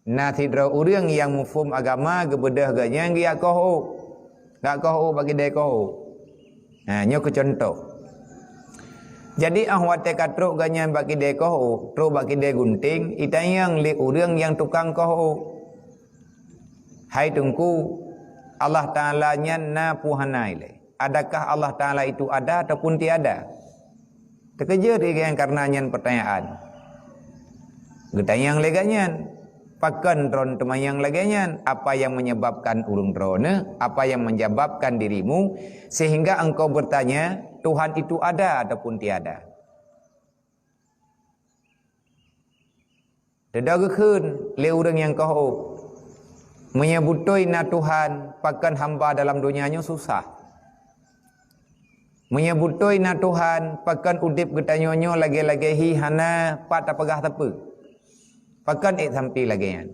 Na tidra urang yang mufhum agama gebedah ganya dia koh. Gak koh bagi dia koh. Nyo ke contoh. Jadi ahwate katruk ganya bagi dia koh, tro bagi dia gunting, itayang li urang yang tukang koh. Hai tungku, Allah Ta'ala nya na puhanai le. Adakah Allah Ta'ala itu ada ataupun tiada? Terkejar dia karenanya pertanyaan. Getayang leganyan. Pakan dron temayang leganyan. Apa yang menyebabkan urung drone? Apa yang menyebabkan dirimu sehingga engkau bertanya Tuhan itu ada ataupun tiada? Dedagakun le urang yang kau menyebutoi na Tuhan pakan hamba dalam dunianya susah. Menyebutoi na Tuhan pakan udip getanyonyo lagi-lagi hi hana pat apagah tepe. Pakan sampai lagi yan.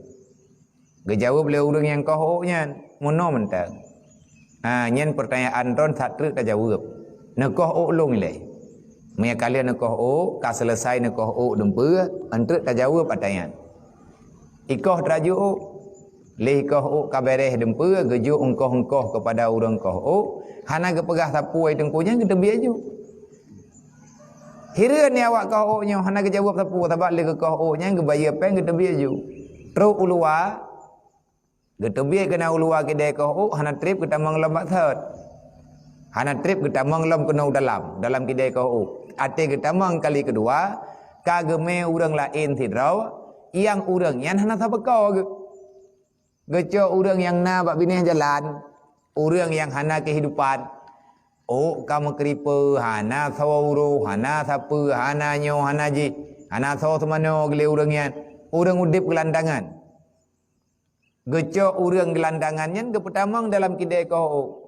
Gejawab le urang yang koho nyan mono mentang. Nyan pertanyaan ron satu tak jawab. Na koho long le. Maya kalian na koho ka selesai na koho dempe antre tak jawab pertanyaan. Ikoh traju le koho ka bereh dempe geju engkoh kepada urang koho hana gepegah sapu ai tengkunya kita biaju. Hira ni awak kau nya hana ke jawab sapu sebab le ke kau nya ke bayar pen ke tebiaju. Tru ulua. Ke tebi kena ulua ke de kau hana trip kita manglam third. Hana trip kita manglam kena dalam ke de kau. Ate kita mang kali kedua kageme urang lain tidrau yang urang yan hana sabako ke. Geco urang yang na bak bineh jalan, urang yang hana kehidupan. Oh, kamu kripe hana sauru hana sapu hana nyo hana ji hana so semano gele urangnya urang udip gelandangan geco urang gelandangannya ge pertamang dalam kidai ko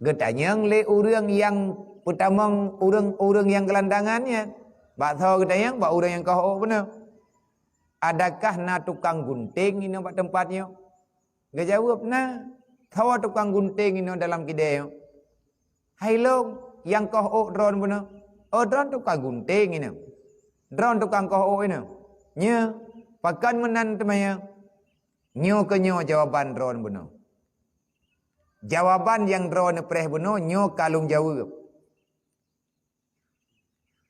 getanyang le urang yang pertamang urang yang gelandangannya bak so getanyang bak urang yang ko benar adakah na tukang gunting ini bak tempatnya ge jawab na thawa tukang gunting ini dalam kidai hai long yang koh drone benar. Oh drone tukang gunting ini. Drone tukang koh ini. Nya pakan menan temaya. Nyo ke nyo jawaban drone benar. Jawaban yang drone preh benar nyo kalung jawab.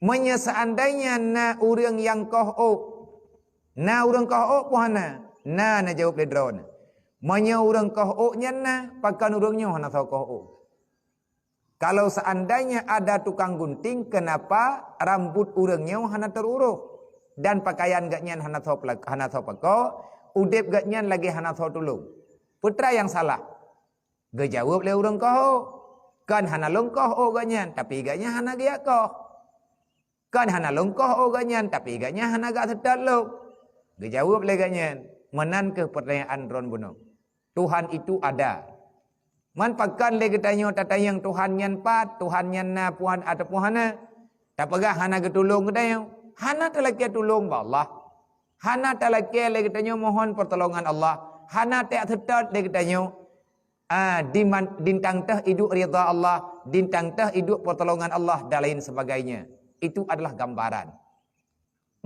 Menya seandainya na urang yang koh na urang koh puhana na jawab le drone. Menya urang koh nya na pakan urang nyo hana tahu koh. Kalau seandainya ada tukang gunting, kenapa rambut urangnya hana teruruh dan pakaian gaknya hana tho pako, udip gaknya lagi hana tho tulung. Putra yang salah. Gejawab le urang koh. Kan hana longkoh gaknya, tapi gaknya hana gia koh. Kan hana longkoh gaknya, tapi gaknya hana gak sedar lo. Gejawab le gaknya, menan ke pertanyaan ron bunuh. Tuhan itu ada. Man pakan le getanyo tatayang Tuhan nyan pat, Tuhan nyan na puhan atau puhana. Tak pegah hana getulung getanyo. Hana talakia tulung ba Allah. Hana talakia le getanyo mohon pertolongan Allah. Hana tak setat le getanyo. Dintang teh hidup ridha Allah, dintang teh hidup pertolongan Allah dan lain sebagainya. Itu adalah gambaran.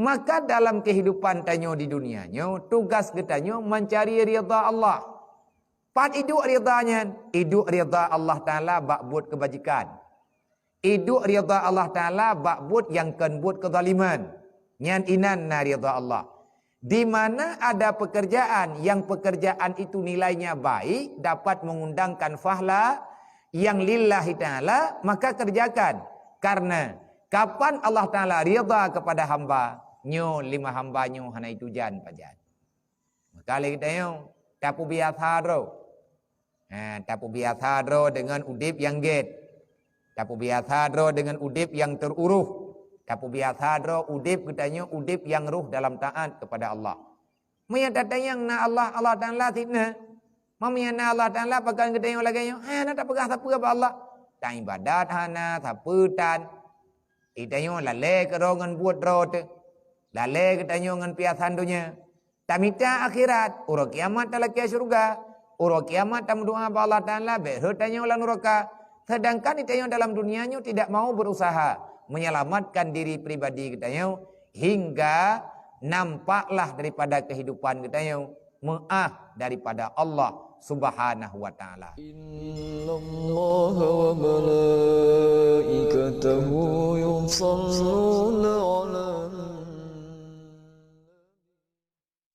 Maka dalam kehidupan tanyo di dunianya, tugas getanyo mencari ridha Allah. Pat hidup ridhanya, hidup ridha Allah Ta'ala bak buat kebajikan. Hidup ridha Allah Ta'ala bak buat yang kan buat kezaliman. Nyan inan na ridha Allah. Di mana ada pekerjaan yang pekerjaan itu nilainya baik, dapat mengundangkan fahla yang lillahi ta'ala, maka kerjakan. Karena kapan Allah Ta'ala ridha kepada hamba, nyo lima hamba nyo hana itu jan pajan. Maka kita nyo, tapu biasa ro. Tapu biasa ro dengan udip yang get. Tapu biasa ro dengan udip yang teruruh. Tapu biasa ro udip katanya udip yang ruh dalam taat kepada Allah. Maya datang na Allah Ta'ala tidna. Mamaya na Allah Ta'ala pakan katanya lagi yang hana tak pegah siapa apa Allah. Tak ibadat hana saputan. Itanya lale kerongan buat rot. Lale katanya ngan piasan dunia. Tamita akhirat, ura kiamat talakia syurga. Ura kiamat tamu doa Allah Ta'ala berhutanya ulang neraka. Sedangkan itanya dalam dunianya tidak mau berusaha menyelamatkan diri pribadi kitanya hingga nampaklah daripada kehidupan kita yang maaf daripada Allah Subhanahu wa taala. Innallaha wa malaikatahu yusalluna